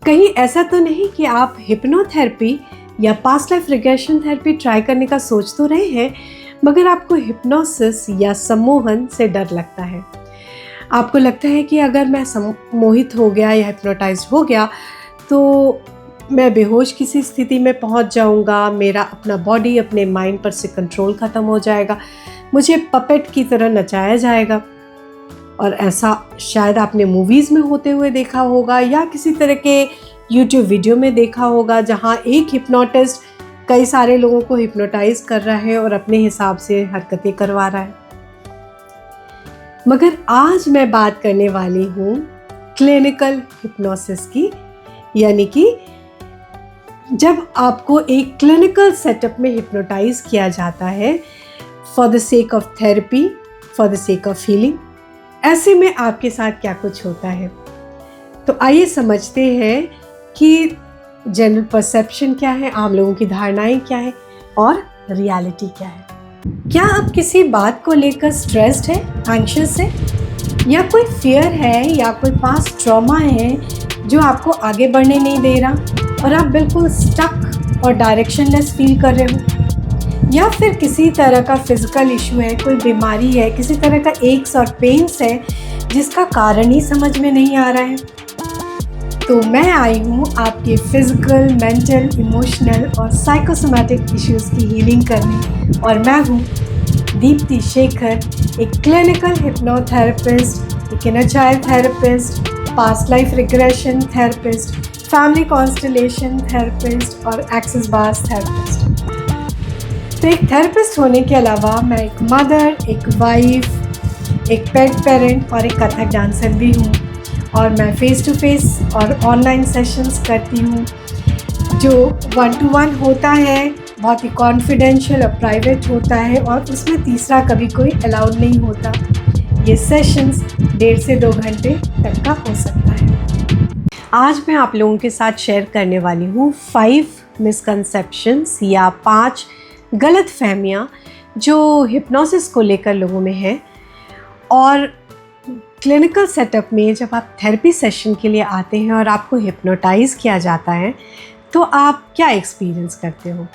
कहीं ऐसा तो नहीं कि आप हिप्नोथेरेपी या past life regression therapy try करने का सोच तो रहे हैं, मगर आपको हिप्नोसिस या सम्मोहन से डर लगता है। आपको लगता है कि अगर मैं सम्मोहित हो गया या हिप्नोटाइज्ड हो गया तो मैं बेहोश किसी स्थिति में पहुंच जाऊंगा, मेरा अपना बॉडी अपने माइंड पर से कंट्रोल ख़त्म हो जाएगा, मुझे पपेट की तरह नचाया जाएगा। और ऐसा शायद आपने मूवीज़ में होते हुए देखा होगा या किसी तरह के यूट्यूब वीडियो में देखा होगा, जहां एक हिप्नोटिस्ट कई सारे लोगों को हिप्नोटाइज कर रहा है और अपने हिसाब से हरकतें करवा रहा है। मगर आज मैं बात करने वाली हूँ क्लिनिकल हिप्नोसिस की, यानी कि जब आपको एक क्लिनिकल सेटअप में हिप्नोटाइज किया जाता है for the sake of therapy, for the sake of healing. ऐसे में आपके साथ क्या कुछ होता है, तो आइए समझते हैं कि जनरल परसेप्शन क्या है, आम लोगों की धारणाएं क्या है और रियलिटी क्या है। क्या आप किसी बात को लेकर स्ट्रेस्ड है, एंग्शियस है, या कोई फियर है या कोई पास्ट ट्रॉमा है जो आपको आगे बढ़ने नहीं दे रहा और आप बिल्कुल स्टक और डायरेक्शनलेस फील कर रहे हो, या फिर किसी तरह का फिजिकल इशू है, कोई बीमारी है, किसी तरह का एक्स और पेन्स है जिसका कारण ही समझ में नहीं आ रहा है। तो मैं आई हूँ आपके फिजिकल, मेंटल, इमोशनल और साइकोसोमैटिक इश्यूज़ की हीलिंग करने, और मैं हूँ दीप्ति शेखर, एक क्लिनिकल हिप्नोथेरेपिस्ट, एक inner child therapist, past life regression therapist, family constellation therapist और एक्सेस बार्स थेरेपिस्ट। तो एक थेरेपिस्ट होने के अलावा मैं एक मदर, एक वाइफ, एक पेट पेरेंट और एक कथक डांसर भी हूँ, और मैं फेस टू फेस और ऑनलाइन सेशंस करती हूँ जो 1-to-1 होता है, बहुत ही कॉन्फिडेंशियल और प्राइवेट होता है, और उसमें तीसरा कभी कोई अलाउड नहीं होता। ये सेशंस 1.5 से 2 घंटे तक का हो सकता है। आज मैं आप लोगों के साथ शेयर करने वाली हूँ 5 मिसकंसेप्शंस या 5 गलत फहमियाँ जो हिप्नोसिस को लेकर लोगों में है। और क्लिनिकल सेटअप में जब आप थेरेपी सेशन के लिए आते हैं और आपको हिप्नोटाइज किया जाता है तो आप क्या एक्सपीरियंस करते हो।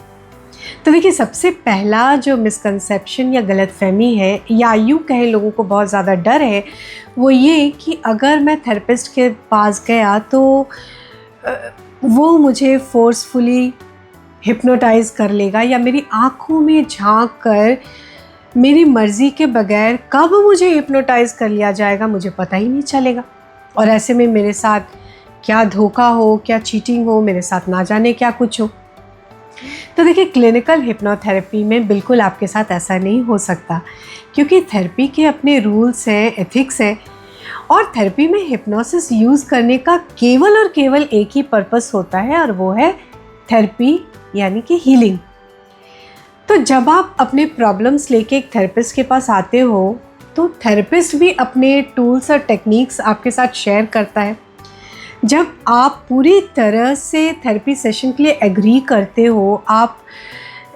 तो देखिए, सबसे पहला जो मिसकंसेप्शन या गलतफहमी है, या यूँ कहें लोगों को बहुत ज़्यादा डर है, वो ये कि अगर मैं थेरेपिस्ट के पास गया तो वो मुझे फोर्सफुली हिप्नोटाइज कर लेगा, या मेरी आँखों में झांक कर मेरी मर्ज़ी के बगैर कब मुझे हिप्नोटाइज कर लिया जाएगा मुझे पता ही नहीं चलेगा। और ऐसे में मेरे साथ क्या धोखा हो, क्या चीटिंग हो, मेरे साथ ना जाने क्या कुछ हो। तो देखिए, क्लिनिकल हिप्नोथेरेपी में बिल्कुल आपके साथ ऐसा नहीं हो सकता, क्योंकि थेरेपी के अपने रूल्स हैं, एथिक्स हैं, और थेरेपी में हिप्नोसिस यूज़ करने का केवल और केवल एक ही पर्पस होता है, और वो है थेरेपी यानी कि हीलिंग। तो जब आप अपने प्रॉब्लम्स लेके एक थेरेपिस्ट के पास आते हो तो थेरेपिस्ट भी अपने टूल्स और टेक्निक्स आपके साथ शेयर करता है। जब आप पूरी तरह से थेरेपी सेशन के लिए एग्री करते हो, आप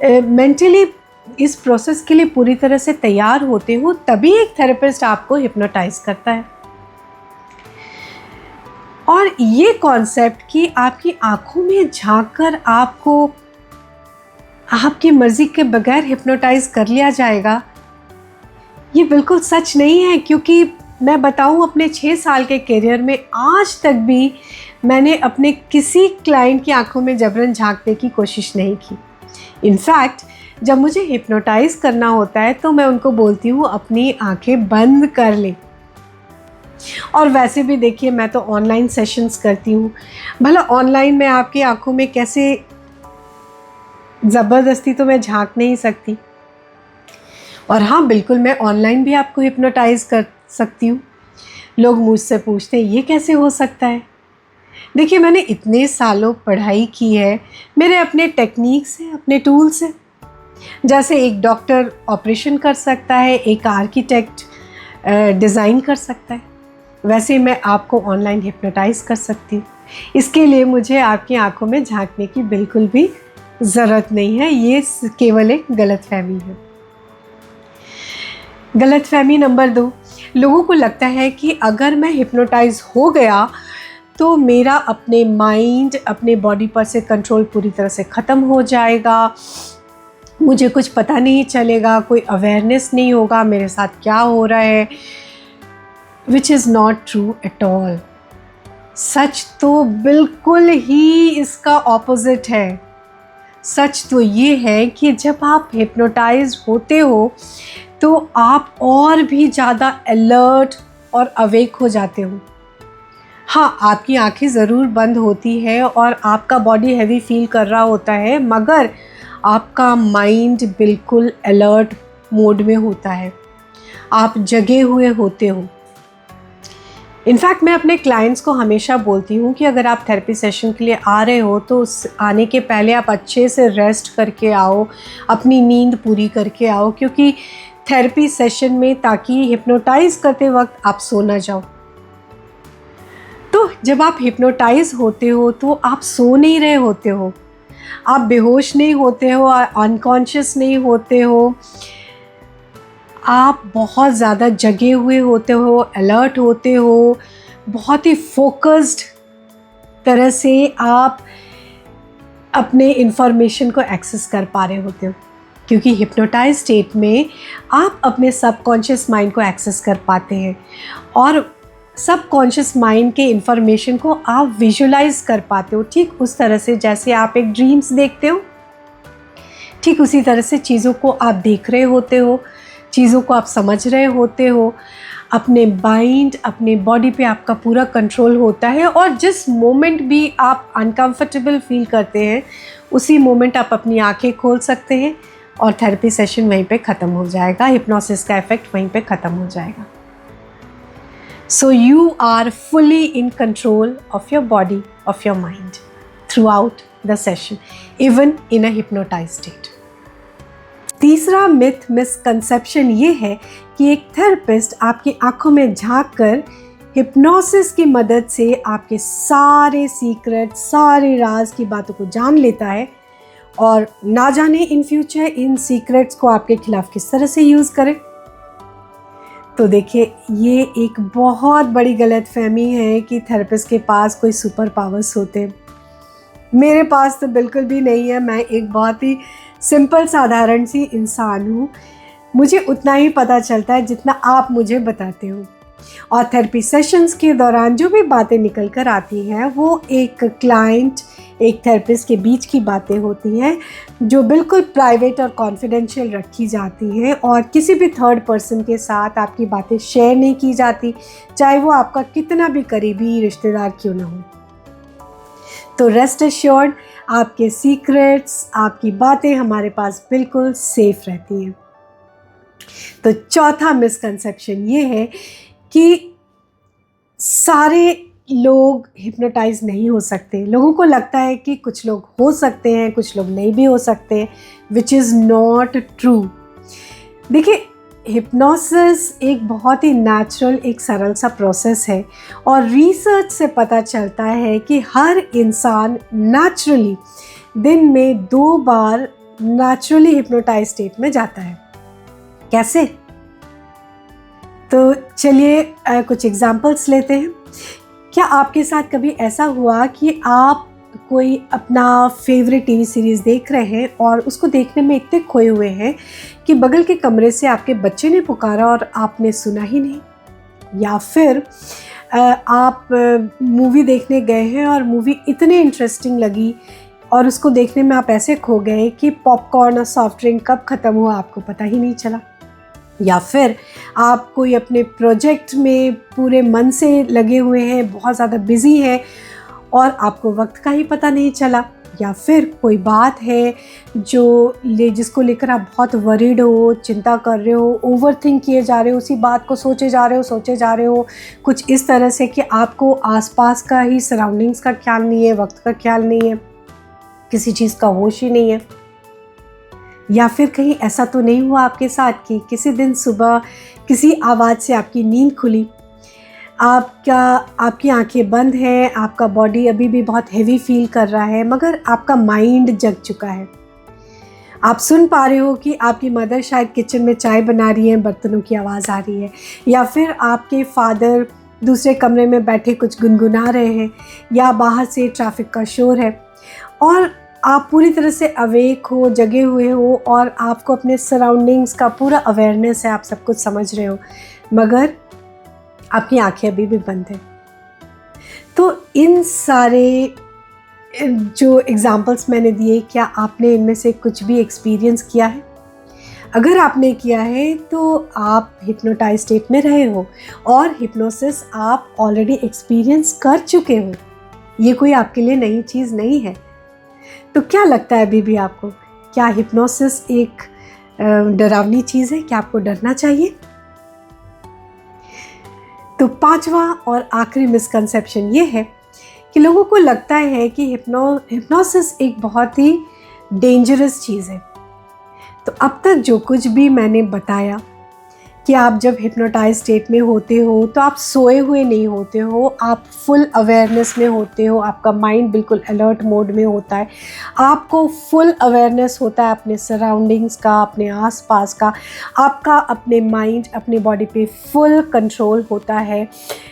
मेंटली इस प्रोसेस के लिए पूरी तरह से तैयार होते हो, तभी एक थेरेपिस्ट आपको हिप्नोटाइज करता है। और ये कॉन्सेप्ट कि आपकी आंखों में झांककर आपको आपकी मर्ज़ी के बगैर हिप्नोटाइज कर लिया जाएगा, ये बिल्कुल सच नहीं है। क्योंकि मैं बताऊं, अपने 6 साल के करियर में आज तक भी मैंने अपने किसी क्लाइंट की आंखों में जबरन झांकने की कोशिश नहीं की। इनफैक्ट जब मुझे हिप्नोटाइज करना होता है तो मैं उनको बोलती हूँ अपनी आंखें बंद कर ले। और वैसे भी देखिए, मैं तो ऑनलाइन सेशंस करती हूँ, भला ऑनलाइन में आपकी आंखों में कैसे ज़बरदस्ती तो मैं झांक नहीं सकती। और हाँ, बिल्कुल मैं ऑनलाइन भी आपको हिप्नोटाइज कर सकती हूँ। लोग मुझसे पूछते हैं ये कैसे हो सकता है। देखिए, मैंने इतने सालों पढ़ाई की है, मेरे अपने टेक्निक्स हैं, अपने टूल्स हैं। जैसे एक डॉक्टर ऑपरेशन कर सकता है, एक आर्किटेक्ट डिज़ाइन कर सकता है, वैसे मैं आपको ऑनलाइन हिप्नोटाइज कर सकती हूँ। इसके लिए मुझे आपकी आंखों में झांकने की बिल्कुल भी ज़रूरत नहीं है। ये केवल एक गलतफहमी है। गलतफहमी नंबर 2, लोगों को लगता है कि अगर मैं हिप्नोटाइज हो गया तो मेरा अपने माइंड, अपने बॉडी पर से कंट्रोल पूरी तरह से ख़त्म हो जाएगा। मुझे कुछ पता नहीं चलेगा, कोई अवेयरनेस नहीं होगा मेरे साथ क्या हो रहा है, which is not true at all. सच तो बिल्कुल ही इसका ऑपोजिट है। सच तो ये है कि जब आप हिप्नोटाइज होते हो तो आप और भी ज़्यादा अलर्ट और अवेक हो जाते हो। हाँ, आपकी आंखें ज़रूर बंद होती है और आपका बॉडी हैवी फील कर रहा होता है, मगर आपका माइंड बिल्कुल अलर्ट मोड में होता है, आप जगे हुए होते हो। इनफैक्ट मैं अपने क्लाइंट्स को हमेशा बोलती हूँ कि अगर आप थेरेपी सेशन के लिए आ रहे हो तो आने के पहले आप अच्छे से रेस्ट करके आओ, अपनी नींद पूरी करके आओ, क्योंकि थेरेपी सेशन में ताकि हिप्नोटाइज करते वक्त आप सो ना जाओ। तो जब आप हिप्नोटाइज होते हो तो आप सो नहीं रहे होते हो, आप बेहोश नहीं होते हो, अनकॉन्शियस नहीं होते हो, आप बहुत ज़्यादा जगे हुए होते हो, अलर्ट होते हो, बहुत ही फोकस्ड तरह से आप अपने इंफॉर्मेशन को एक्सेस कर पा रहे होते हो, क्योंकि हिप्नोटाइज स्टेट में आप अपने सबकॉन्शियस माइंड को एक्सेस कर पाते हैं और सबकॉन्शियस माइंड के इंफॉर्मेशन को आप विजुलाइज कर पाते हो। ठीक उस तरह से जैसे आप एक ड्रीम्स देखते हो, ठीक उसी तरह से चीज़ों को आप देख रहे होते हो, चीज़ों को आप समझ रहे होते हो। अपने माइंड, अपने बॉडी पे आपका पूरा कंट्रोल होता है और जिस मोमेंट भी आप अनकंफर्टेबल फील करते हैं उसी मोमेंट आप अपनी आंखें खोल सकते हैं और थेरेपी सेशन वहीं पे ख़त्म हो जाएगा, हिप्नोसिस का इफ़ेक्ट वहीं पे ख़त्म हो जाएगा। So you are fully in control of your body, of your mind throughout the session, even in a hypnotize state. तीसरा मिथ, मिसकंसेप्शन ये है कि एक थेरेपिस्ट आपकी आंखों में झांक कर हिप्नोसिस की मदद से आपके सारे सीक्रेट, सारे राज की बातों को जान लेता है और ना जाने इन फ्यूचर इन सीक्रेट्स को आपके खिलाफ किस तरह से यूज़ करे। तो देखिए, ये एक बहुत बड़ी गलतफहमी है कि थेरेपिस्ट के पास कोई सुपर पावर्स होते हैं। मेरे पास तो बिल्कुल भी नहीं है। मैं एक बहुत ही सिंपल साधारण सी इंसान हूँ। मुझे उतना ही पता चलता है जितना आप मुझे बताते हो, और थेरेपी सेशंस के दौरान जो भी बातें निकल कर आती हैं वो एक क्लाइंट, एक थेरेपिस्ट के बीच की बातें होती हैं जो बिल्कुल प्राइवेट और कॉन्फिडेंशियल रखी जाती हैं और किसी भी थर्ड पर्सन के साथ आपकी बातें शेयर नहीं की जाती, चाहे वो आपका कितना भी करीबी रिश्तेदार क्यों ना हो। तो रेस्ट एश्योर्ड, आपके सीक्रेट्स, आपकी बातें हमारे पास बिल्कुल सेफ रहती हैं। तो चौथा मिसकंसेप्शन ये है कि सारे लोग हिप्नोटाइज नहीं हो सकते। लोगों को लगता है कि कुछ लोग हो सकते हैं, कुछ लोग नहीं भी हो सकते, विच इज़ नॉट ट्रू। देखिए, हिप्नोसिस एक बहुत ही नेचुरल, एक सरल सा प्रोसेस है और रिसर्च से पता चलता है कि हर इंसान नेचुरली दिन में 2 बार नेचुरली हिप्नोटाइज स्टेट में जाता है। कैसे? तो चलिए कुछ एग्जांपल्स लेते हैं। क्या आपके साथ कभी ऐसा हुआ कि आप कोई अपना फेवरेट टीवी सीरीज़ देख रहे हैं और उसको देखने में इतने खोए हुए हैं कि बगल के कमरे से आपके बच्चे ने पुकारा और आपने सुना ही नहीं? या फिर आप मूवी देखने गए हैं और मूवी इतनी इंटरेस्टिंग लगी और उसको देखने में आप ऐसे खो गए कि पॉपकॉर्न और सॉफ्ट ड्रिंक कब ख़त्म हुआ आपको पता ही नहीं चला। या फिर आप कोई अपने प्रोजेक्ट में पूरे मन से लगे हुए हैं, बहुत ज़्यादा बिज़ी हैं और आपको वक्त का ही पता नहीं चला। या फिर कोई बात है जिसको लेकर आप बहुत वरीड हो, चिंता कर रहे हो, ओवर थिंक किए जा रहे हो, उसी बात को सोचे जा रहे हो कुछ इस तरह से कि आपको आसपास का ही, सराउंडिंग्स का ख्याल नहीं है, वक्त का ख्याल नहीं है, किसी चीज़ का होश ही नहीं है। या फिर कहीं ऐसा तो नहीं हुआ आपके साथ कि किसी दिन सुबह किसी आवाज़ से आपकी नींद खुली, आपकी आंखें बंद हैं, आपका बॉडी अभी भी बहुत हेवी फील कर रहा है, मगर आपका माइंड जग चुका है। आप सुन पा रहे हो कि आपकी मदर शायद किचन में चाय बना रही है, बर्तनों की आवाज़ आ रही है। या फिर आपके फादर दूसरे कमरे में बैठे कुछ गुनगुना रहे हैं, या बाहर से ट्रैफिक का शोर है, और आप पूरी तरह से अवेक हो, जगे हुए हो, और आपको अपने सराउंडिंग्स का पूरा अवेयरनेस है, आप सब कुछ समझ रहे हो, मगर आपकी आंखें अभी भी बंद हैं। तो इन सारे जो एग्जाम्पल्स मैंने दिए, क्या आपने इनमें से कुछ भी एक्सपीरियंस किया है? अगर आपने किया है तो आप हिप्नोटाइज स्टेट में रहे हो और हिप्नोसिस आप ऑलरेडी एक्सपीरियंस कर चुके हो। ये कोई आपके लिए नई चीज़ नहीं है। तो क्या लगता है अभी भी आपको, क्या हिप्नोसिस एक डरावनी चीज़ है? क्या आपको डरना चाहिए? तो पांचवा और आखिरी मिसकंसेप्शन ये है कि लोगों को लगता है कि हिप्नोसिस एक बहुत ही डेंजरस चीज़ है। तो अब तक जो कुछ भी मैंने बताया कि आप जब हिप्नोटाइज स्टेट में होते हो तो आप सोए हुए नहीं होते हो, आप फुल अवेयरनेस में होते हो, आपका माइंड बिल्कुल अलर्ट मोड में होता है, आपको फुल अवेयरनेस होता है अपने सराउंडिंग्स का, अपने आसपास का, आपका अपने माइंड, अपने बॉडी पे फुल कंट्रोल होता है।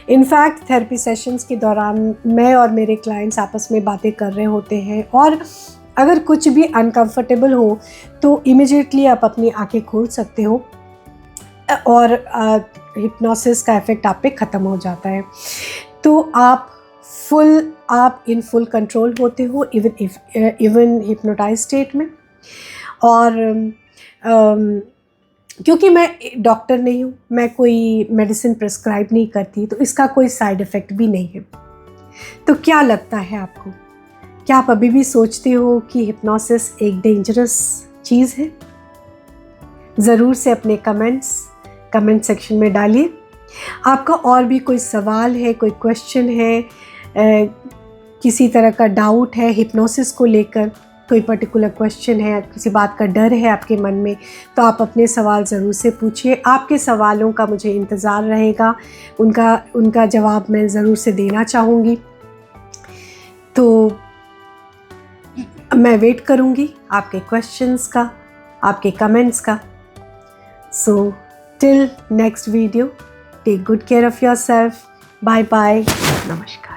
इनफैक्ट थेरेपी सेशंस के दौरान मैं और मेरे क्लाइंट्स आपस में बातें कर रहे होते हैं, और अगर कुछ भी अनकंफर्टेबल हो तो इमिडिएटली आप अपनी आंखें खोल सकते हो और हिप्नोसिस का इफ़ेक्ट आप पे ख़त्म हो जाता है। तो आप इन फुल कंट्रोल होते हो इवन हिप्नोटाइज स्टेट में। और क्योंकि मैं डॉक्टर नहीं हूँ, मैं कोई मेडिसिन प्रिस्क्राइब नहीं करती, तो इसका कोई साइड इफ़ेक्ट भी नहीं है। तो क्या लगता है आपको, क्या आप अभी भी सोचते हो कि हिप्नोसिस एक डेंजरस चीज़ है? ज़रूर से अपने कमेंट सेक्शन में डालिए। आपका और भी कोई सवाल है, कोई क्वेश्चन है, किसी तरह का डाउट है हिप्नोसिस को लेकर, कोई पर्टिकुलर क्वेश्चन है, किसी बात का डर है आपके मन में, तो आप अपने सवाल ज़रूर से पूछिए। आपके सवालों का मुझे इंतज़ार रहेगा, उनका जवाब मैं ज़रूर से देना चाहूँगी। तो मैं वेट करूँगी आपके क्वेश्चंस का, आपके कमेंट्स का। So till next video, take good care of yourself. Bye bye. Namaskar.